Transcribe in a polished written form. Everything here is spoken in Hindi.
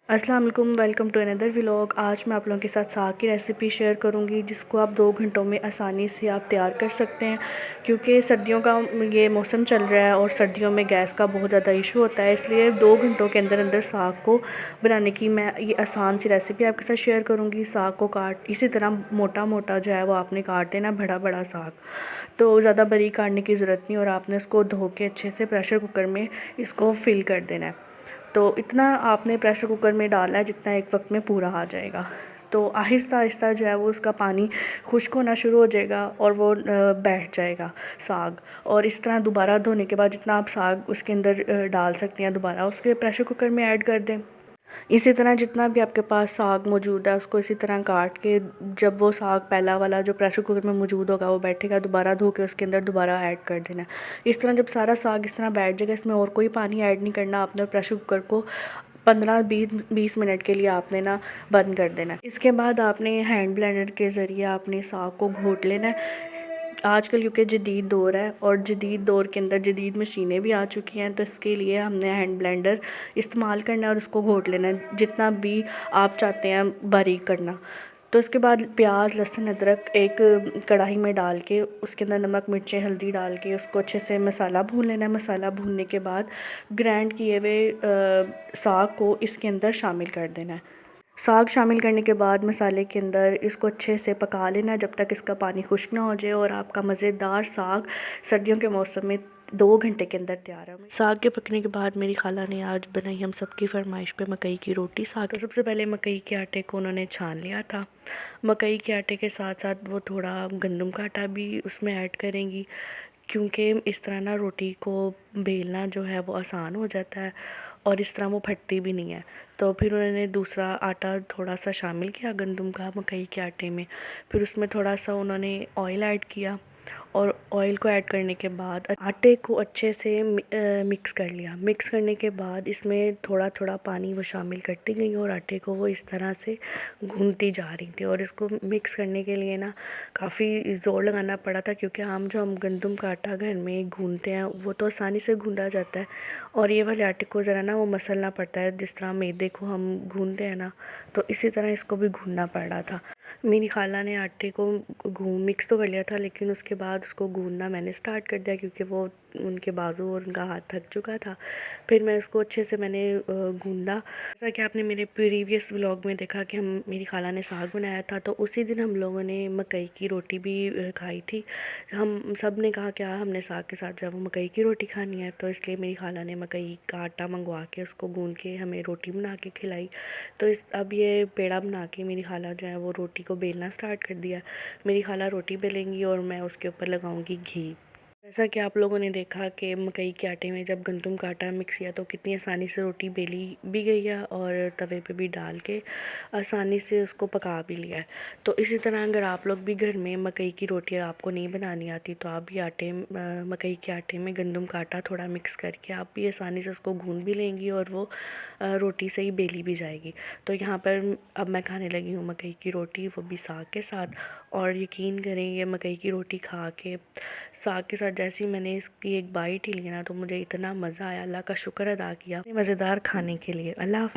अस्सलाम वालेकुम, वेलकम टू अनदर व्लॉग। आज मैं आप लोगों के साथ साग की रेसिपी शेयर करूंगी जिसको आप 2 घंटों में आसानी से आप तैयार कर सकते हैं। क्योंकि सर्दियों का ये मौसम चल रहा है और सर्दियों में गैस का बहुत ज़्यादा इशू होता है, इसलिए 2 घंटों के अंदर अंदर साग को बनाने की मैं ये आसान सी रेसिपी आपके साथ शेयर करूँगी। साग को काट इसी तरह मोटा मोटा जो है वो आपने काट देना, बड़ा बड़ा साग तो ज़्यादा बारीक काटने की ज़रूरत नहीं, और आपने उसको धो के अच्छे से प्रेशर कुकर में इसको फिल कर देना है। तो इतना आपने प्रेशर कुकर में डालना है जितना एक वक्त में पूरा आ जाएगा। तो आहिस्ता आहिस्ता जो है वो उसका पानी खुश्क होना शुरू हो जाएगा और वो बैठ जाएगा साग। और इस तरह दोबारा धोने के बाद जितना आप साग उसके अंदर डाल सकते हैं दोबारा उसके प्रेशर कुकर में ऐड कर दें। इसी तरह जितना भी आपके पास साग मौजूद है उसको इसी तरह काट के, जब वो साग पहला वाला जो प्रेशर कुकर में मौजूद होगा वो बैठेगा, दोबारा धो के उसके अंदर दोबारा ऐड कर देना। इस तरह जब सारा साग इस तरह बैठ जाएगा, इसमें और कोई पानी ऐड नहीं करना आपने। प्रेशर कुकर को 15-20 मिनट के लिए आपने ना बंद कर देना है। इसके बाद आपने हैंड ब्लेंडर के ज़रिए आपने साग को घोट लेना है। आजकल क्योंकि जदीद दौर है और जदीद दौर के अंदर जदीद मशीनें भी आ चुकी हैं, तो इसके लिए हमने हैंड ब्लेंडर इस्तेमाल करना है और उसको घोट लेना है जितना भी आप चाहते हैं बारीक करना। तो इसके बाद प्याज लहसुन अदरक एक कढ़ाई में डाल के उसके अंदर नमक मिर्चें हल्दी डाल के उसको अच्छे से मसाला भून लेना है। मसाला भूनने के बाद ग्राइंड किए हुए साग को इसके अंदर शामिल कर देना है। साग शामिल करने के बाद मसाले के अंदर इसको अच्छे से पका लेना है जब तक इसका पानी खुश्क ना हो जाए, और आपका मज़ेदार साग सर्दियों के मौसम में 2 घंटे के अंदर तैयार है। साग के पकने के बाद मेरी खाला ने आज बनाई हम सबकी फरमाइश पे मकई की रोटी साग। तो सबसे पहले मकई के आटे को उन्होंने छान लिया था। मकई के आटे के साथ साथ वो थोड़ा गंदम का आटा भी उसमें ऐड करेंगी, क्योंकि इस तरह ना रोटी को बेलना जो है वो आसान हो जाता है और इस तरह वो फटती भी नहीं है। तो फिर उन्होंने दूसरा आटा थोड़ा सा शामिल किया गंदम का मकई के आटे में। फिर उसमें थोड़ा सा उन्होंने ऑयल ऐड किया, और ऑयल को ऐड करने के बाद आटे को अच्छे से मिक्स कर लिया। मिक्स करने के बाद इसमें थोड़ा थोड़ा पानी वो शामिल करती गई और आटे को वो इस तरह से गूंथती जा रही थी। और इसको मिक्स करने के लिए ना काफ़ी ज़ोर लगाना पड़ा था, क्योंकि जो हम गंदम का आटा घर में गूंथते हैं वो तो आसानी से गूंदा जाता है, और ये वाले आटे को ज़रा ना वो मसलना पड़ता है। जिस तरह मैदे को हम गूंथते हैं ना, तो इसी तरह इसको भी गूंदना पड़ रहा था। मेरी खाला ने आटे को मिक्स तो कर लिया था, लेकिन उसके बाद उसको गूंदना मैंने स्टार्ट कर दिया, क्योंकि वो उनके बाजू और उनका हाथ थक चुका था। फिर मैं इसको अच्छे से मैंने गूंदा। जैसा कि आपने मेरे प्रीवियस व्लॉग में देखा कि हम मेरी खाला ने साग बनाया था, तो उसी दिन हम लोगों ने मकई की रोटी भी खाई थी। हम सब ने कहा क्या हमने साग के साथ जो है वो मकई की रोटी खानी है, तो इसलिए मेरी खाला ने मकई का आटा मंगवा के उसको गूंद के हमें रोटी बना के खिलाई। तो अब ये पेड़ा बना के मेरी खाला जो है वो रोटी को बेलना स्टार्ट कर दिया। मेरी खाला रोटी बेलेंगी और मैं उसके ऊपर लगाऊंगी घी। जैसा कि आप लोगों ने देखा कि मकई के आटे में जब गंदम का आटा मिक्स किया तो कितनी आसानी से रोटी बेली भी गई है और तवे पे भी डाल के आसानी से उसको पका भी लिया है। तो इसी तरह अगर आप लोग भी घर में मकई की रोटी आपको नहीं बनानी आती, तो आप भी मकई के आटे में गंदम का आटा थोड़ा मिक्स करके आप भी आसानी से उसको गूंद भी लेंगी और वो रोटी से ही बेली भी जाएगी। तो यहाँ पर अब मैं खाने लगी हूँ मकई की रोटी, वो भी साग के साथ। और यकीन करें ये मकई की रोटी खा के साग के साथ जैसे ही मैंने इसकी एक बाइट ही ली ना, तो मुझे इतना मज़ा आया। अल्लाह का शुक्र अदा किया मज़ेदार खाने के लिए। अल्लाह।